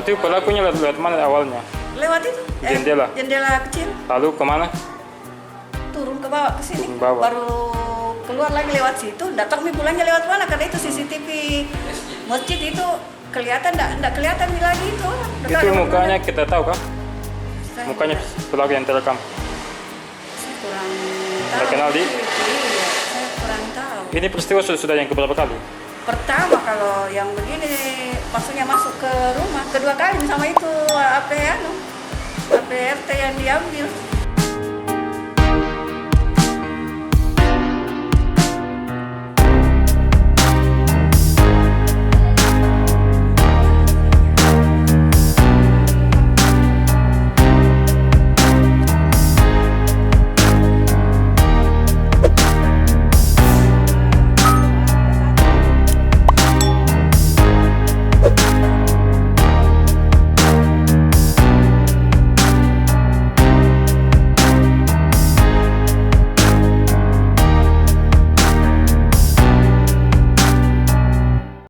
Itu pelakunya lewat mana awalnya? Lewat itu Jendela. jendela kecil, Lalu kemana? turun ke bawah ke sini, Turun ke bawah. baru keluar lagi lewat situ. Nggak tahu pulangnya lewat mana karena itu CCTV masjid itu kelihatan, nggak kelihatan lagi itu. Nggak Itu tahu lewat mukanya mana. kita tahu kan? Saya Mukanya pelaku yang terekam. kurang Nggak tahu. kenal dia? Iya, saya kurang tahu. Ini peristiwa sudah yang keberapa kali? Pertama kalau yang begini maksudnya masuk ke rumah, kedua kali sama itu AP RT yang diambil.